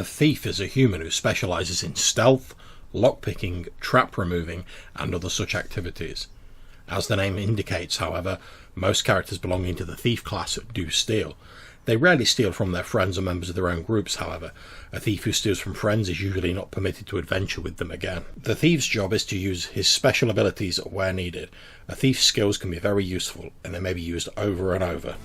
A thief is a human who specialises in stealth, lockpicking, trap removing, and other such activities. As the name indicates, however, most characters belonging to the thief class do steal. They rarely steal from their friends or members of their own groups, however. A thief who steals from friends is usually not permitted to adventure with them again. The thief's job is to use his special abilities where needed. A thief's skills can be very useful, and they may be used over and over.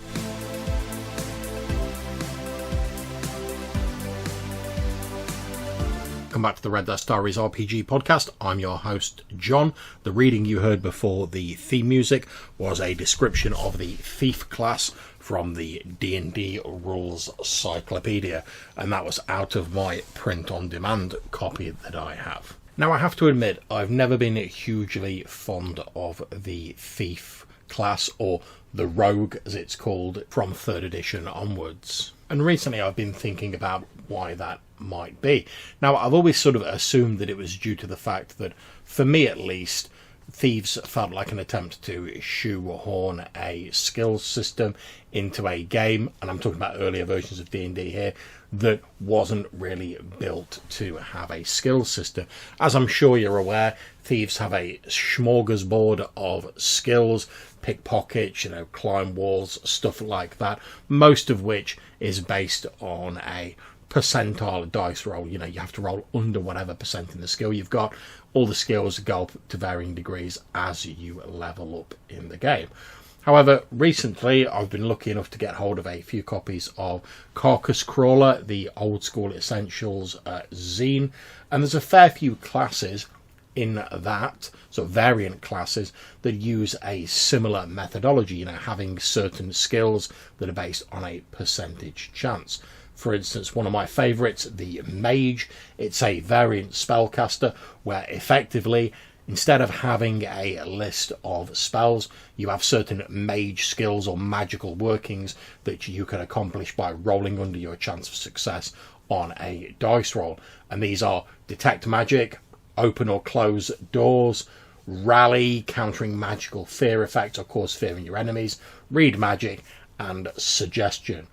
Welcome back to the Red Diaries RPG podcast. I'm your host, John. The reading you heard before the theme music was a description of the Thief class from the D&D Rules Cyclopedia, and that was out of my print-on-demand copy that I have. Now, I have to admit, I've never been hugely fond of the Thief class, or the Rogue as it's called, from 3rd edition onwards. And recently I've been thinking about why that might be. Now, I've always sort of assumed that it was due to the fact that, for me at least, Thieves felt like an attempt to shoehorn a skills system into a game, and I'm talking about earlier versions of D&D here, that wasn't really built to have a skills system. As I'm sure you're aware, Thieves have a smorgasbord of skills, pickpocket, climb walls, stuff like that, most of which is based on a percentile dice roll. You have to roll under whatever percent in the skill you've got. All the skills go up to varying degrees as you level up in the game. However, recently I've been lucky enough to get hold of a few copies of Carcass Crawler, the Old School Essentials zine, and there's a fair few classes in that, so variant classes, that use a similar methodology, having certain skills that are based on a percentage chance. For instance, one of my favourites, the Mage, it's a variant spellcaster where effectively, instead of having a list of spells, you have certain mage skills or magical workings that you can accomplish by rolling under your chance of success on a dice roll. And these are Detect Magic, Open or Close Doors, Rally, countering magical fear effects or cause fear in your enemies, Read Magic, and Suggestion.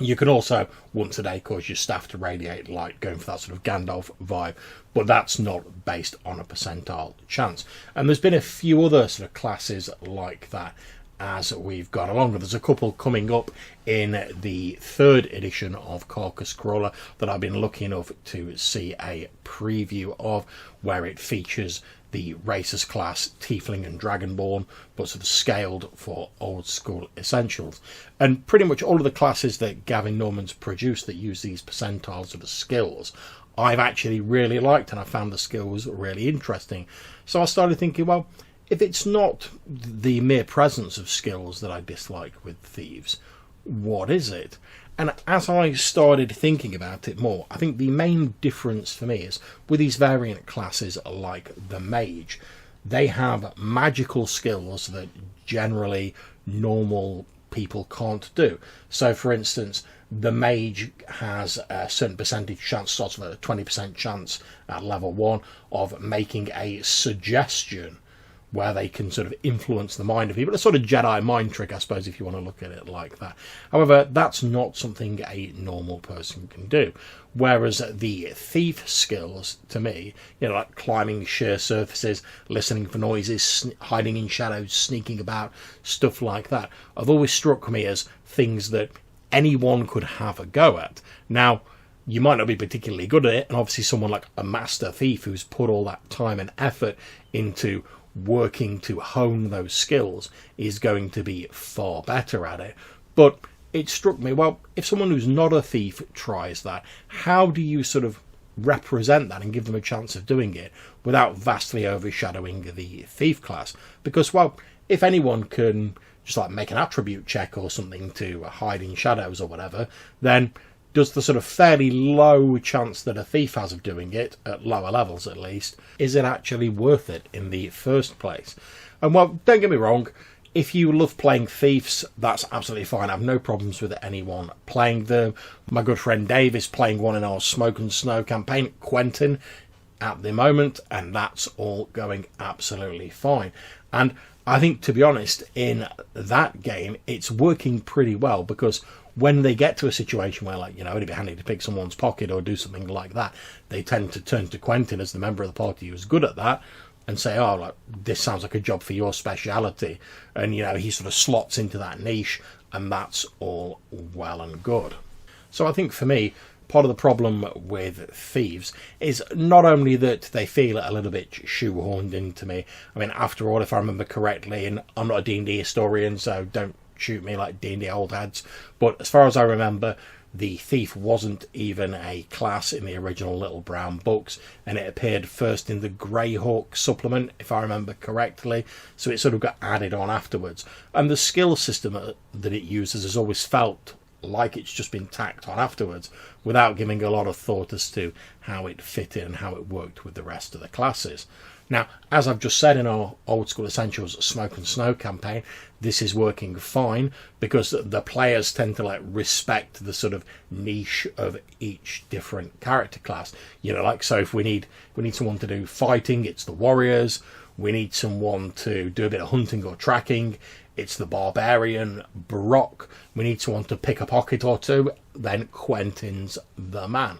You can also, once a day, cause your staff to radiate light, going for that sort of Gandalf vibe, but that's not based on a percentile chance. And there's been a few other sort of classes like that as we've gone along. There's a couple coming up in the 3rd edition of Carcass Crawler that I've been lucky enough to see a preview of, where it features the Racers class, Tiefling and Dragonborn, but sort of scaled for Old School Essentials. And pretty much all of the classes that Gavin Norman's produced that use these percentiles of the skills, I've actually really liked, and I found the skills really interesting. So I started thinking, well, if it's not the mere presence of skills that I dislike with Thieves, what is it? And as I started thinking about it more, I think the main difference for me is with these variant classes like the Mage, they have magical skills that generally normal people can't do. So, for instance, the Mage has a certain percentage chance, sort of a 20% chance at level 1, of making a suggestion where they can sort of influence the mind of people. A sort of Jedi mind trick, I suppose, if you want to look at it like that. However, that's not something a normal person can do. Whereas the thief skills, to me, like climbing sheer surfaces, listening for noises, hiding in shadows, sneaking about, stuff like that, have always struck me as things that anyone could have a go at. Now, you might not be particularly good at it, and obviously someone like a master thief who's put all that time and effort into working to hone those skills is going to be far better at it. But it struck me, well, if someone who's not a thief tries that, how do you sort of represent that and give them a chance of doing it without vastly overshadowing the thief class? Because, well, if anyone can just like make an attribute check or something to hide in shadows or whatever, then does the sort of fairly low chance that a thief has of doing it, at lower levels at least, is it actually worth it in the first place? And well, don't get me wrong, if you love playing Thieves, that's absolutely fine. I have no problems with anyone playing them. My good friend Dave is playing one in our Smoke and Snow campaign, Quentin, at the moment, and that's all going absolutely fine. And I think, to be honest, in that game, it's working pretty well, because when they get to a situation where, like, it'd be handy to pick someone's pocket or do something like that, they tend to turn to Quentin as the member of the party who's good at that and say, oh, like, this sounds like a job for your speciality. And, he sort of slots into that niche, and that's all well and good. So I think for me, part of the problem with Thieves is not only that they feel a little bit shoehorned into me. I mean, after all, if I remember correctly, and I'm not a D&D historian, so don't shoot me like D&D old heads, but as far as I remember, the thief wasn't even a class in the original Little Brown books, and it appeared first in the Greyhawk supplement, if I remember correctly, so it sort of got added on afterwards. And the skill system that it uses has always felt like it's just been tacked on afterwards, without giving a lot of thought as to how it fit in and how it worked with the rest of the classes. Now, as I've just said in our Old School Essentials Smoke and Snow campaign, this is working fine because the players tend to respect the sort of niche of each different character class. So if we need someone to do fighting, it's the warriors. We need someone to do a bit of hunting or tracking, it's the barbarian, Brock. We need someone to pick a pocket or two, then Quentin's the man.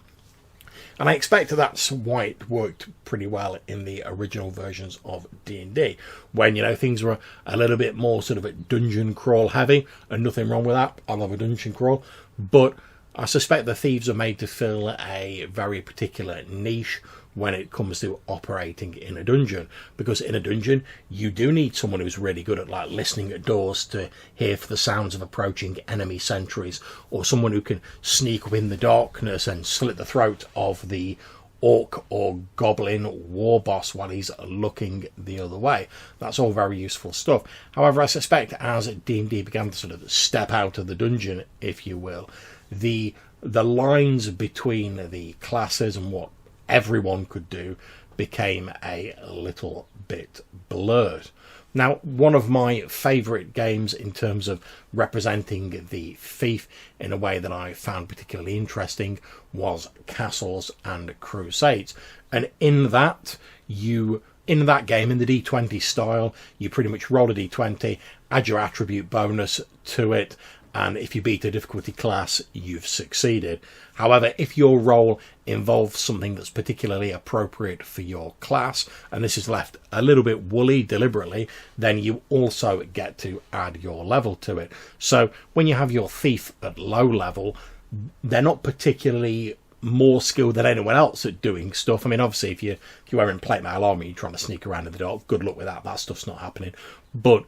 And I expect that's why it worked pretty well in the original versions of D&D, when, things were a little bit more sort of a dungeon crawl heavy, and nothing wrong with that. I love a dungeon crawl. But I suspect the Thieves are made to fill a very particular niche when it comes to operating in a dungeon, because in a dungeon you do need someone who's really good at listening at doors to hear for the sounds of approaching enemy sentries, or someone who can sneak up in the darkness and slit the throat of the orc or goblin war boss while he's looking the other way. That's all very useful stuff. However, I suspect as D&D began to sort of step out of the dungeon, if you will, the lines between the classes and what everyone could do became a little bit blurred. Now, one of my favourite games in terms of representing the thief in a way that I found particularly interesting was Castles and Crusades. And in that game, in the D20 style, you pretty much roll a D20, add your attribute bonus to it, and if you beat a difficulty class, you've succeeded. However, if your roll involves something that's particularly appropriate for your class, and this is left a little bit woolly deliberately, then you also get to add your level to it. So when you have your thief at low level, they're not particularly more skilled than anyone else at doing stuff. I mean, obviously, if you're wearing plate mail armor, you're trying to sneak around in the dark, good luck with that. That stuff's not happening. But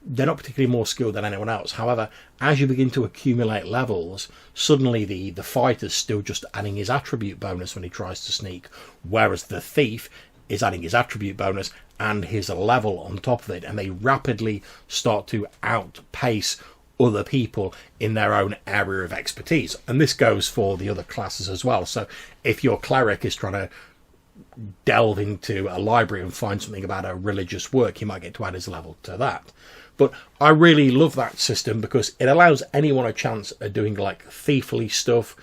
they're not particularly more skilled than anyone else. However, as you begin to accumulate levels, suddenly the fighter's still just adding his attribute bonus when he tries to sneak, whereas the thief is adding his attribute bonus and his level on top of it, and they rapidly start to outpace other people in their own area of expertise. And this goes for the other classes as well. So if your cleric is trying to delve into a library and find something about a religious work, he might get to add his level to that. But I really love that system because it allows anyone a chance at doing thiefly stuff,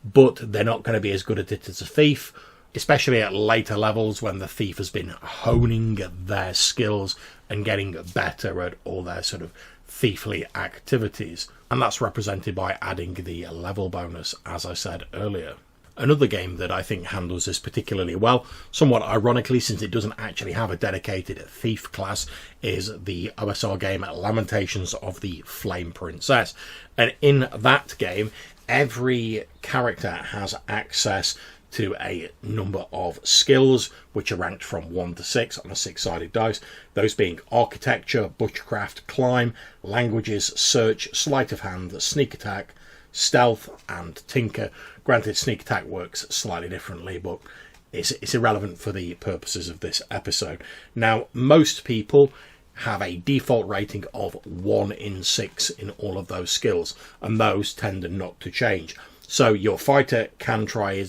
but they're not going to be as good at it as a thief, especially at later levels when the thief has been honing their skills and getting better at all their sort of thiefly activities. And that's represented by adding the level bonus, as I said earlier. Another game that I think handles this particularly well, somewhat ironically since it doesn't actually have a dedicated thief class, is the OSR game Lamentations of the Flame Princess. And in that game, every character has access to a number of skills which are ranked from 1 to 6 on a 6-sided dice, those being architecture, butchercraft, climb, languages, search, sleight of hand, sneak attack, stealth and tinker. Granted, sneak attack works slightly differently, but it's irrelevant for the purposes of this episode. Now, most people have a default rating of 1 in 6 in all of those skills, and those tend not to change. So your fighter can try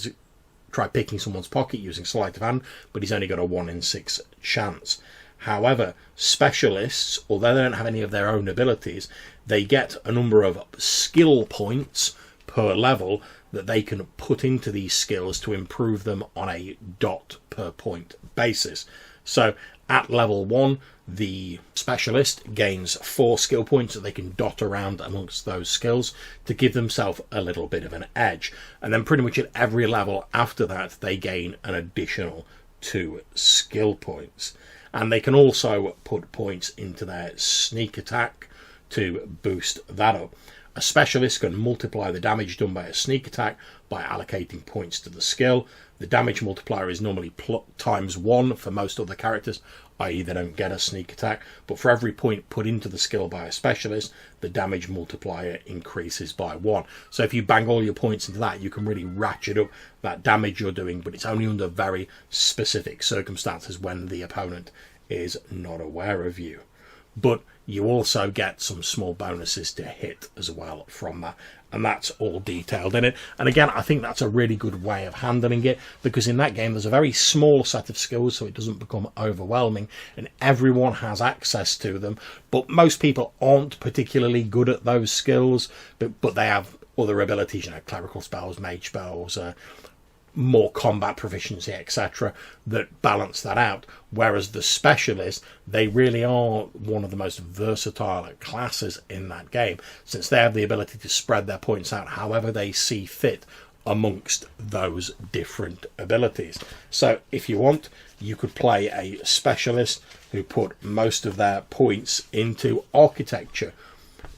picking someone's pocket using sleight of hand, but he's only got a 1 in 6 chance. However, specialists, although they don't have any of their own abilities, they get a number of skill points per level that they can put into these skills to improve them on a dot per point basis. So at level 1, the specialist gains 4 skill points that they can dot around amongst those skills to give themselves a little bit of an edge. And then pretty much at every level after that, they gain an additional 2 skill points. And they can also put points into their sneak attack to boost that up. A specialist can multiply the damage done by a sneak attack by allocating points to the skill. The damage multiplier is normally times 1 for most other characters, i.e. they don't get a sneak attack, but for every point put into the skill by a specialist, the damage multiplier increases by 1. So if you bang all your points into that, you can really ratchet up that damage you're doing, but it's only under very specific circumstances when the opponent is not aware of you. But you also get some small bonuses to hit as well from that, and that's all detailed in it. And again, I think that's a really good way of handling it, because in that game there's a very small set of skills, so it doesn't become overwhelming, and everyone has access to them. But most people aren't particularly good at those skills, but they have other abilities, clerical spells, mage spells, more combat proficiency, etc., that balance that out. Whereas the specialists, they really are one of the most versatile classes in that game, since they have the ability to spread their points out however they see fit amongst those different abilities. So if you want, you could play a specialist who put most of their points into architecture.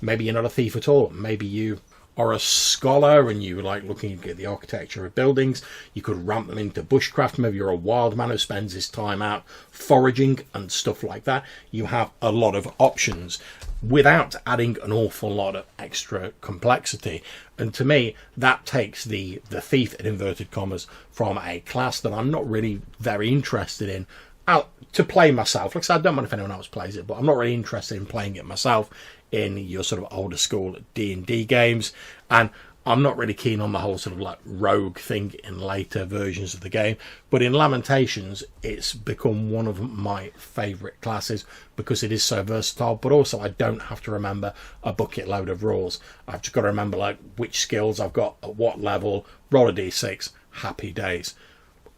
Maybe you're not a thief at all. Maybe you are a scholar and you like looking at the architecture of buildings. You could ramp them into bushcraft. Maybe you're a wild man who spends his time out foraging and stuff like that. You have a lot of options without adding an awful lot of extra complexity. And to me, that takes the thief, in inverted commas, from a class that I'm not really very interested in out to play myself. Like I said, I don't mind if anyone else plays it, but I'm not really interested in playing it myself in your sort of older school D&D games, and I'm not really keen on the whole sort of like rogue thing in later versions of the game. But in Lamentations, it's become one of my favourite classes because it is so versatile, but also I don't have to remember a bucket load of rules. I've just got to remember like which skills I've got at what level, roll a d6, happy days.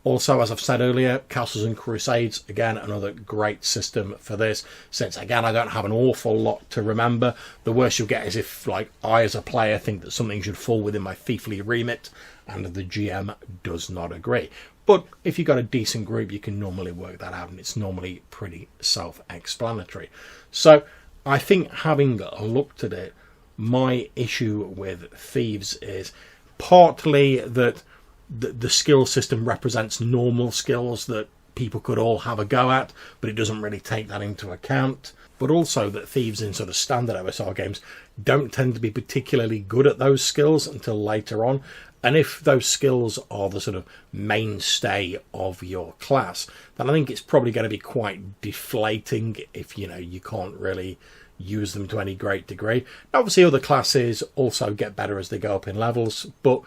Also, as I've said earlier, Castles and Crusades, again, another great system for this, since, again, I don't have an awful lot to remember. The worst you'll get is if, like, I, as a player, think that something should fall within my thiefly remit, and the GM does not agree. But if you've got a decent group, you can normally work that out, and it's normally pretty self-explanatory. So, I think, having looked at it, my issue with Thieves is partly that the skill system represents normal skills that people could all have a go at, but it doesn't really take that into account. But also that Thieves in sort of standard OSR games don't tend to be particularly good at those skills until later on. And if those skills are the sort of mainstay of your class, then I think it's probably going to be quite deflating if, you can't really use them to any great degree. Obviously, other classes also get better as they go up in levels, but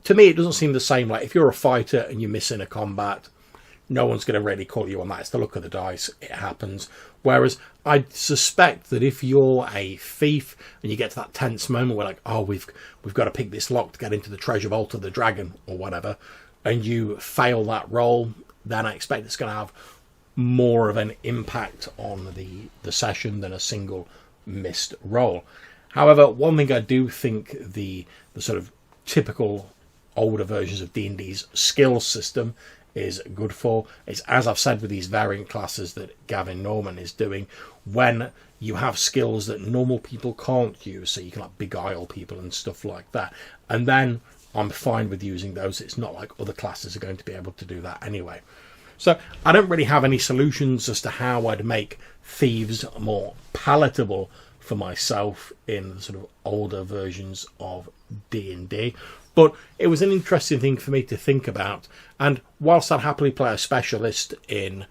to me, it doesn't seem the same. Like, if you're a fighter and you miss in a combat, no one's going to really call you on that. It's the luck of the dice. It happens. Whereas I suspect that if you're a thief and you get to that tense moment where, like, oh, we've got to pick this lock to get into the treasure vault of the dragon or whatever, and you fail that roll, then I expect it's going to have more of an impact on the session than a single missed roll. However, one thing I do think the sort of typical older versions of D&D's skill system is good for is, as I've said with these variant classes that Gavin Norman is doing, when you have skills that normal people can't use, so you can like beguile people and stuff like that, and then I'm fine with using those. It's not like other classes are going to be able to do that anyway. So I don't really have any solutions as to how I'd make Thieves more palatable for myself in the sort of older versions of D&D. But it was an interesting thing for me to think about. And whilst I'd happily play a specialist in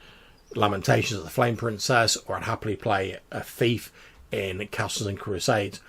Lamentations of the Flame Princess, or I'd happily play a thief in Castles and Crusades,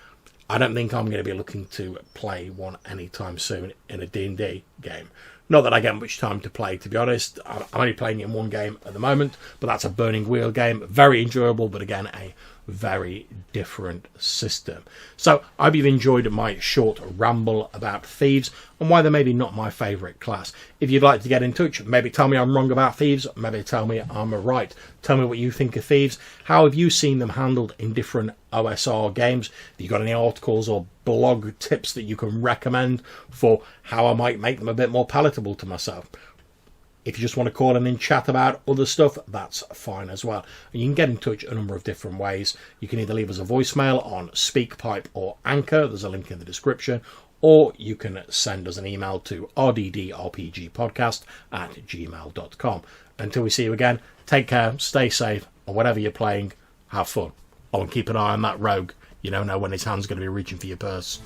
I don't think I'm going to be looking to play one anytime soon in a D&D game. Not that I get much time to play, to be honest. I'm only playing it in one game at the moment, but that's a Burning Wheel game. Very enjoyable, but again, a very different system. So I hope you've enjoyed my short ramble about Thieves and why they're maybe not my favourite class. If you'd like to get in touch, maybe tell me I'm wrong about Thieves, maybe tell me I'm right. Tell me what you think of Thieves. How have you seen them handled in different OSR games? Have you got any articles or blog tips that you can recommend for how I might make them a bit more palatable to myself? If you just want to call in and chat about other stuff, that's fine as well. And you can get in touch a number of different ways. You can either leave us a voicemail on SpeakPipe or Anchor. There's a link in the description. Or you can send us an email to rddrpgpodcast@gmail.com. Until we see you again, take care, stay safe, and whatever you're playing, have fun. Oh, and keep an eye on that rogue. You don't know when his hand's going to be reaching for your purse.